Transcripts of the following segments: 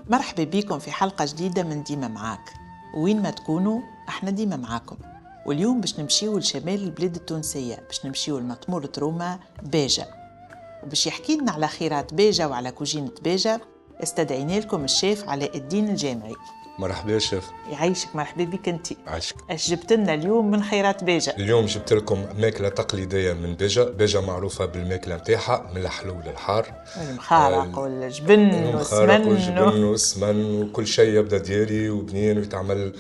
مرحبا بكم في حلقة جديدة من ديما معاك. وين ما تكونوا احنا ديما معاكم. واليوم باش نمشيو لشمال البلاد التونسية، باش نمشيو لمطمورة روما باجة، وباش يحكي لنا على خيرات باجة وعلى كوجينة باجة استدعينا لكم الشيف علاء الدين الجامعي. مرحبا يا شيف. يعيشك، مرحبا بك انت. عايشك. اش جبت لنا اليوم من خيرات باجة؟ اليوم جبت لكم ماكله تقليديه من باجة معروفه بالماكله نتاعها من الحلو للحار، المخارق والجبن والجبن والسمن وكل شيء يبدا ديالي وبنين ويتعمل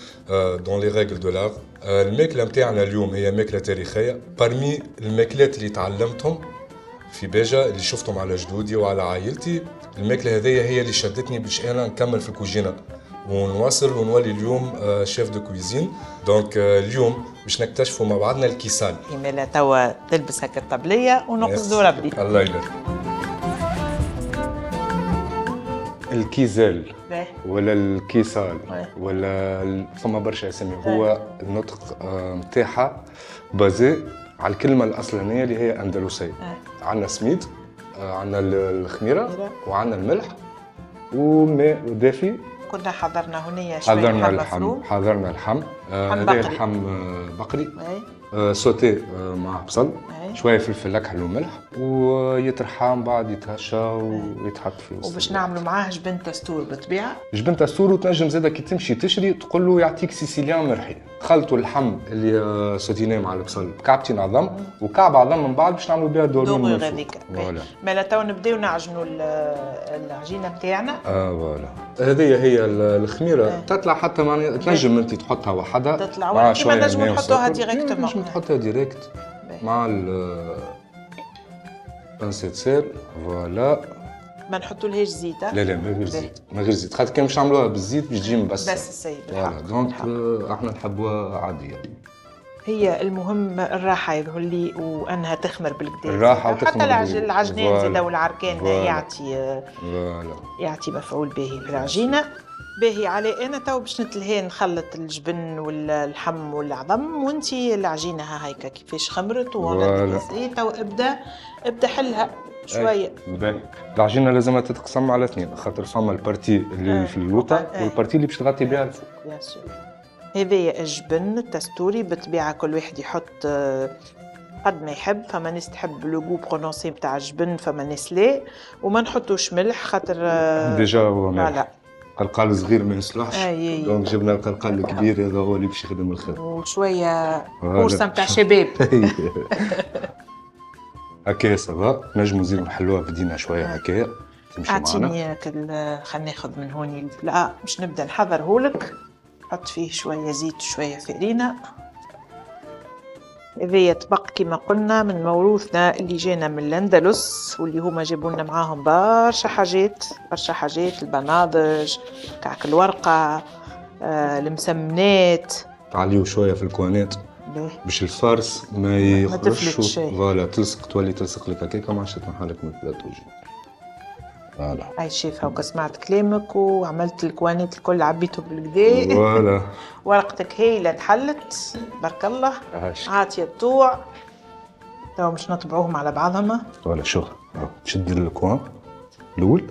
دون لي ريغل دو لار. الماكله نتاعنا اليوم هي ماكله تاريخيه، بارمي الماكلات اللي تعلمتهم في باجة اللي شفتهم على جدودي وعلى عائلتي. الماكله هذه هي اللي شدتني باش انا نكمل في الكوجينه ونواصل ونولي اليوم شيف دو كويزين. دونك اليوم باش نكتشفوا مع بعضنا الكيسال. يمالا توا تلبس هكا الطبلية ونقصدوا ربي. الله يلك. الكيزال ولا الكيسال ولا فما برشا اسامي. هو النطق نتاعها بازي على الكلمه الاصلانيه اللي هي اندلسيه. عندنا سميد، عندنا الخميره، وعندنا الملح وماء دافي. كنا حضرنا هنا شويه حضرنا اللحم هذا لحم بقري سوتي مع بصل، شويه فلفل اكحل وملح، ويترحم بعد يتهشى ويتحط فيه. وباش نعملوا معاه جبن تستور بالطبيعه. جبن تستور، وتنجم زاده كي تمشي تشري تقول له يعطيك سيسيليان مرحي. خلطوا اللحم اللي سوتيناه مع البصل بكعبتين عظم وكعب عظم من بعد باش نعملوا بها دورون هذيك. مالا تو نبداو نعجنوا العجينه نتاعنا. فوالا. هذه هي الخميره. تطلع حتى معناها تنجم انت تحطها وحدها تطلع، ولا كيما نجموا نحطوها ديريكتومون. نجم تحطها ديريكت مع بانسيت سير. فوالا. ما نحطولهاش زيت. لا ما غير زيت، ما غير زيت، خاطر كان باش نعملوها بالزيت باش تجي مبسه. بس السيد. فوالا. دونك احنا نحبوها عاديه. هي المهم الراحه يظهر لي وانها تخمر بالكدا. الراحه وتخمر حتى العجنان زاده والعركان يعطي يعطي مفعول باهي في العجينه. باهي علي انا تو باش نتلهي نخلط الجبن واللحم والعظم، وانتي العجينه ها هيك كيفاش خمرت وغلت الزيت. ابدا حلها شويه. العجينه لازمها تتقسم على اثنين، خاطر فما البارتي اللي في اللوطه والبارتي اللي باش تغطي بها الفوق. بيان سور. هذايا الجبن التستوري بالطبيعه كل واحد يحط قد ما يحب. فما ناس تحب لو غو برونونسي نتاع الجبن، فما ناس لا. وما نحطوش ملح خاطر ديجا هو ملح. قلقال صغير ما يصلحش، دونك جبنا القلقال الكبير هذا هو اللي باش يخدم الخير. وشويه فرصه نتاع شباب. هكايا صافا. نجمو نزيدو نحلوها بدينا شويه هكايا تمشي معنا. اعطيني خلينا ناخذ من هوني البلاء باش نبدا نحضرهولك. حط فيه شويه زيت وشويه فرينه. هذايا طبق كما قلنا من موروثنا اللي جانا من الاندلس، واللي هما جابوا لنا معاهم برشا حاجات. البناضج، كعك الورقه، المسمنات. تعليو شويه في الكوانات باش الفارس ما يخرجش. فوالا. تلصق، تولي تلصق لك هكاك ما عادش تنحى لك من البلاطو. فوالا. هاي شيف هاكا سمعت كلامك وعملت الكوانات الكل عبيته بالكدا. فوالا. ورقتك هايله تحلت بارك الله. عاطيه الطوع. تو باش نطبعوهم على بعضهم. فوالا. شوف تشد الكوان الاول،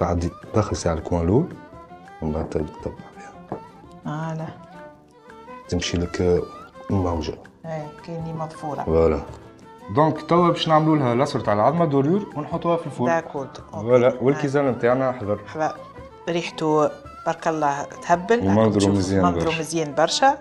تعدي داخل ساعه الكوان الاول ومن بعد تبدا تطبع بها. فوالا. تمشي لك موجه. كاني مضفوره. فوالا. دونك توا باش نعملوا لها لاصر تاع العظمه دوريور ونحطوها في الفرن. داكورد. فوالا. والكيزان نتاعنا حضر. ريحته بارك الله تهبل. ومنظره مزيان برشا.